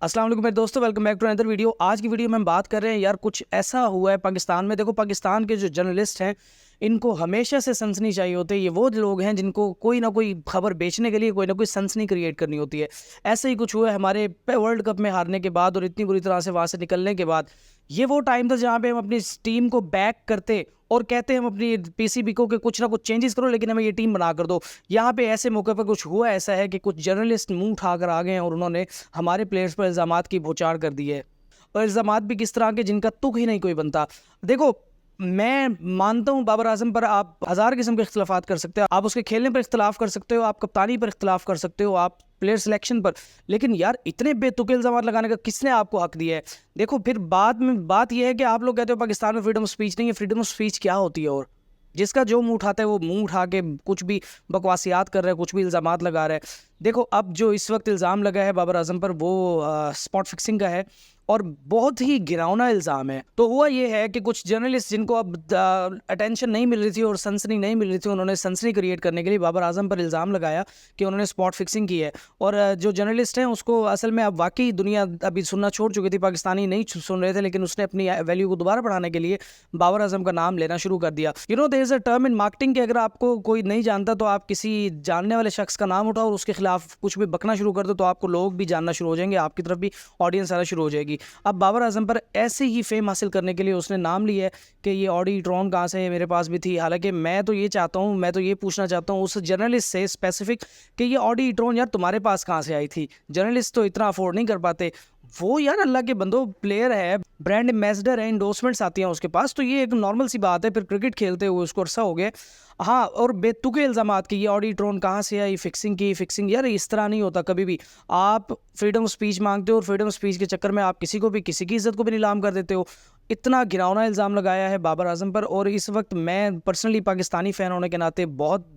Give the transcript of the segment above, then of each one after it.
अस्सलाम वालेकुम मेरे दोस्तों, welcome back to another video. आज की वीडियो में हम बात कर रहे हैं यार, कुछ ऐसा हुआ है पाकिस्तान में। देखो, पाकिस्तान के जो जर्नलिस्ट हैं इनको हमेशा से सनसनी चाहिए होती है। ये वो लोग हैं जिनको कोई ना कोई खबर बेचने के लिए कोई ना कोई सनसनी क्रिएट करनी होती है। ऐसे ही कुछ हुआ है हमारे वर्ल्ड कप में हारने के बाद और इतनी बुरी तरह से वहाँ से निकलने के बाद। ये वो टाइम था जहाँ पे हम अपनी टीम को बैक करते और कहते हम अपनी पीसीबी को कि कुछ ना कुछ चेंजेस करो, लेकिन हमें ये टीम बना कर दो। यहाँ पे ऐसे मौके पर कुछ हुआ ऐसा है कि कुछ जर्नलिस्ट मुंह उठाकर आ गए हैं और उन्होंने हमारे प्लेयर्स पर इल्ज़ामात की बौछार कर दी है। और इल्ज़ामात भी किस तरह के जिनका तुक ही नहीं कोई बनता। देखो, मैं मानता हूँ बाबर आजम पर आप हज़ार किस्म के इख्तलाफात कर सकते हो, आप उसके खेलने पर इख्तलाफ कर सकते हो, आप कप्तानी पर इख्तलाफ कर सकते हो, आप प्लेयर सिलेक्शन पर, लेकिन यार इतने बेतुके इल्ज़ाम लगाने का किसने आपको हक दिया है? देखो, फिर बाद में बात यह है कि आप लोग कहते हो पाकिस्तान में फ्रीडम ऑफ स्पीच नहीं है। फ्रीडम ऑफ स्पीच क्या होती है? और जिसका जो मुंह उठाता है वो मुंह उठा के कुछ भी बकवासियात कर रहा है, कुछ भी इल्ज़ामात लगा रहा है। देखो, अब जो इस वक्त इल्ज़ाम लगा है बाबर आजम पर वो स्पॉट फिक्सिंग का है और बहुत ही गिरावना इल्ज़ाम है। तो हुआ ये है कि कुछ जर्नलिस्ट जिनको अब अटेंशन नहीं मिल रही थी और सनसनी नहीं मिल रही थी, उन्होंने सनसनी क्रिएट करने के लिए बाबर आजम पर इल्ज़ाम लगाया कि उन्होंने स्पॉट फिक्सिंग की है। और जो जर्नलिस्ट हैं उसको असल में अब वाकई दुनिया अभी सुनना छोड़ चुकी थी, पाकिस्तानी नहीं सुन रहे थे, लेकिन उसने अपनी वैल्यू को दोबारा बढ़ाने के लिए बाबर आजम का नाम लेना शुरू कर दिया। You know, there is a term in marketing कि अगर आपको कोई नहीं जानता तो आप किसी जानने वाले शख्स का नाम उठाओ और उसके खिलाफ कुछ भी बकना शुरू कर दो तो आपको लोग भी जानना शुरू हो जाएंगे, आपकी तरफ भी ऑडियंस आना शुरू हो जाएगी। अब बाबर आजम पर ऐसे ही फेम हासिल करने के लिए उसने नाम लिया है कि ये ऑडी ट्रॉन कहाँ से है, मेरे पास भी थी। हालांकि मैं तो ये चाहता हूँ, मैं तो ये पूछना चाहता हूँ उस जर्नलिस्ट से स्पेसिफिक कि ये ऑडी ट्रॉन यार तुम्हारे पास कहाँ से आई थी? जर्नलिस्ट तो इतना अफोर्ड नहीं कर पाते। वो यार अल्लाह के बंदो प्लेयर है, ब्रांड एम्बेसडर है, इंडोर्समेंट्स आती हैं उसके पास, तो ये एक नॉर्मल सी बात है। फिर क्रिकेट खेलते हुए उसको अरसा हो गया। हाँ, और बेतुके इल्ज़ामात की ये ऑडी ट्रॉन कहाँ से आई, फिक्सिंग यार इस तरह नहीं होता कभी भी। आप फ्रीडम ऑफ स्पीच मांगते हो और फ्रीडम ऑफ स्पीच के चक्कर में आप किसी को भी, किसी की इज्जत को भी नीलाम कर देते हो। इतना गिरावना इल्ज़ाम लगाया है बाबर आजम पर। और इस वक्त मैं पर्सनली पाकिस्तानी फ़ैन होने के नाते बहुत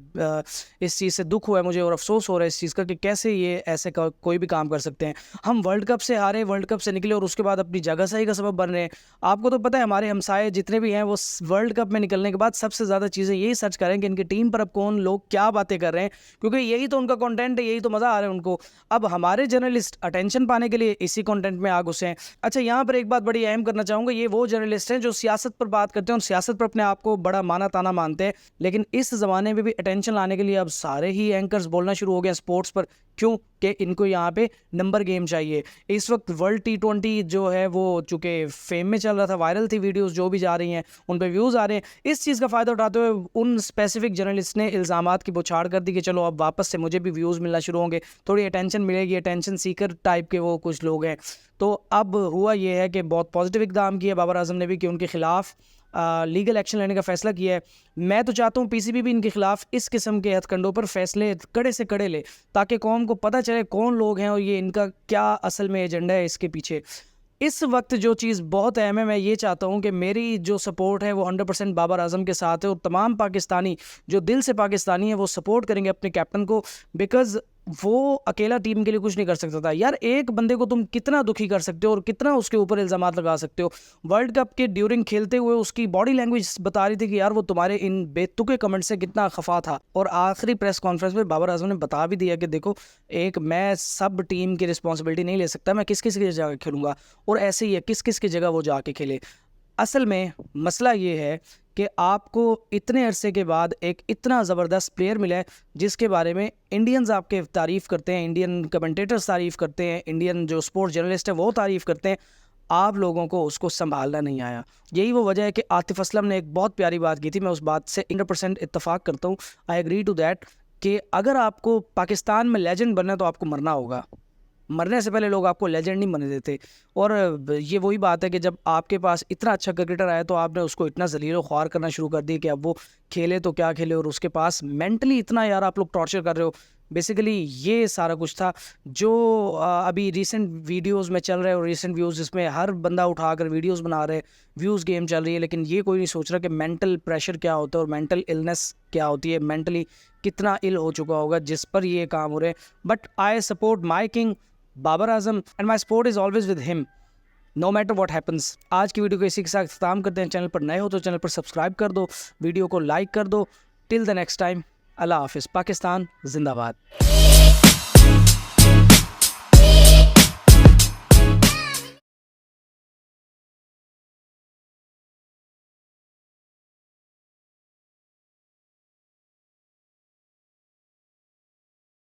इस चीज़ से दुख हुआ है मुझे और अफसोस हो रहा है इस चीज़ का कि कैसे ये ऐसे कोई भी काम कर सकते हैं। हम वर्ल्ड कप से हारे, वर्ल्ड कप से निकले और उसके बाद अपनी जगह सही का सबब बन रहे हैं। आपको तो पता है हमारे हमसाए जितने भी हैं वो वर्ल्ड कप में निकलने के बाद सबसे ज़्यादा चीज़ें यही सर्च करें कि इनकी टीम पर अब कौन लोग क्या बातें कर रहे हैं, क्योंकि यही तो उनका कंटेंट है, यही तो मज़ा आ रहा है उनको। अब हमारे जर्नलिस्ट अटेंशन पाने के लिए इसी कंटेंट में आ घुसे हैं। अच्छा, यहाँ पर एक बात बड़ी अहम करना चाहूँगा, ये वो जर्नलिस्ट हैं जो सियासत पर बात करते हैं और सियासत पर अपने आप को बड़ा माना ताना मानते हैं, लेकिन इस ज़माने में भी अटेंशन लाने के लिए अब सारे ही एंकर्स बोलना शुरू हो गए स्पोर्ट्स पर। क्यों? कि इनको यहाँ पे नंबर गेम चाहिए। इस वक्त वर्ल्ड T20 जो है वो चूँकि फेम में चल रहा था, वायरल थी वीडियोस जो भी जा रही हैं, उन पे व्यूज़ आ रहे हैं। इस चीज़ का फ़ायदा उठाते हुए उन स्पेसिफिक जर्नलिस्ट ने इल्ज़ामात की बौछार कर दी कि चलो अब वापस से मुझे भी व्यूज़ मिलना शुरू होंगे, थोड़ी अटेंशन मिलेगी, अटेंशन सीकर टाइप के वो कुछ लोग हैं। तो अब हुआ ये है कि बहुत पॉजिटिव इक़दाम किया बाबर आजम ने भी कि उनके खिलाफ़ लीगल एक्शन लेने का फ़ैसला किया है। मैं तो चाहता हूँ पीसीबी भी इनके खिलाफ़ इस किस्म के हथकंडों पर फ़ैसले कड़े से कड़े ले, ताकि कौम को पता चले कौन लोग हैं और ये इनका क्या असल में एजेंडा है इसके पीछे। इस वक्त जो चीज़ बहुत अहम है, मैं ये चाहता हूँ कि मेरी जो सपोर्ट है वो 100% बाबर आजम के साथ है और तमाम पाकिस्तानी जो दिल से पाकिस्तानी है वो सपोर्ट करेंगे अपने कैप्टन को, बिकॉज़ वो अकेला टीम के लिए कुछ नहीं कर सकता था। यार एक बंदे को तुम कितना दुखी कर सकते हो और कितना उसके ऊपर इल्ज़ामात लगा सकते हो? वर्ल्ड कप के ड्यूरिंग खेलते हुए उसकी बॉडी लैंग्वेज बता रही थी कि यार वो तुम्हारे इन बेतुके कमेंट से कितना खफा था। और आखिरी प्रेस कॉन्फ्रेंस में बाबर आजम ने बता भी दिया कि देखो, एक मैं सब टीम की रिस्पॉन्सिबिलिटी नहीं ले सकता, मैं किस किस की जगह खेलूँगा, और ऐसे ही है किस किस की जगह वो जाके खेले। असल में मसला ये है कि आपको इतने अरसे के बाद एक इतना ज़बरदस्त प्लेयर मिला है जिसके बारे में इंडियंस आपके तारीफ़ करते हैं, इंडियन कमेंटेटर्स तारीफ़ करते हैं, इंडियन जो स्पोर्ट्स जर्नलिस्ट है वो तारीफ़ करते हैं। आप लोगों को उसको संभालना नहीं आया। यही वो वजह है कि आतिफ़ असलम ने एक बहुत प्यारी बात की थी, मैं उस बात से 100% इत्तफाक करता हूँ, आई एग्री टू दैट, कि अगर आपको पाकिस्तान में लेजेंड बनना है तो आपको मरना होगा। मरने से पहले लोग आपको लेजेंड नहीं बनने देते। और ये वही बात है कि जब आपके पास इतना अच्छा क्रिकेटर आया तो आपने उसको इतना ज़लील व ख्वार करना शुरू कर दिया कि अब वो खेले तो क्या खेले, और उसके पास मेंटली इतना यार आप लोग टॉर्चर कर रहे हो। बेसिकली ये सारा कुछ था जो अभी रीसेंट वीडियोस में चल रहा है और रीसेंट व्यूज़ जिसमें हर बंदा उठाकर वीडियोस बना रहे, व्यूज़ गेम चल रही है, लेकिन ये कोई नहीं सोच रहा कि मेंटल प्रेशर क्या होता है और मेंटल इलनेस क्या होती है, मेंटली कितना इल हो चुका होगा जिस पर ये काम हो रहे हैं। But I support my king Babar Azam and my support is always with him, no matter what happens. आज की वीडियो को इसी के साथ ख़त्म करते हैं। चैनल पर नए हो तो चैनल पर सब्सक्राइब कर दो, वीडियो को लाइक कर दो। टिल द नेक्स्ट टाइम, अल्लाह हाफिज़। पाकिस्तान जिंदाबाद।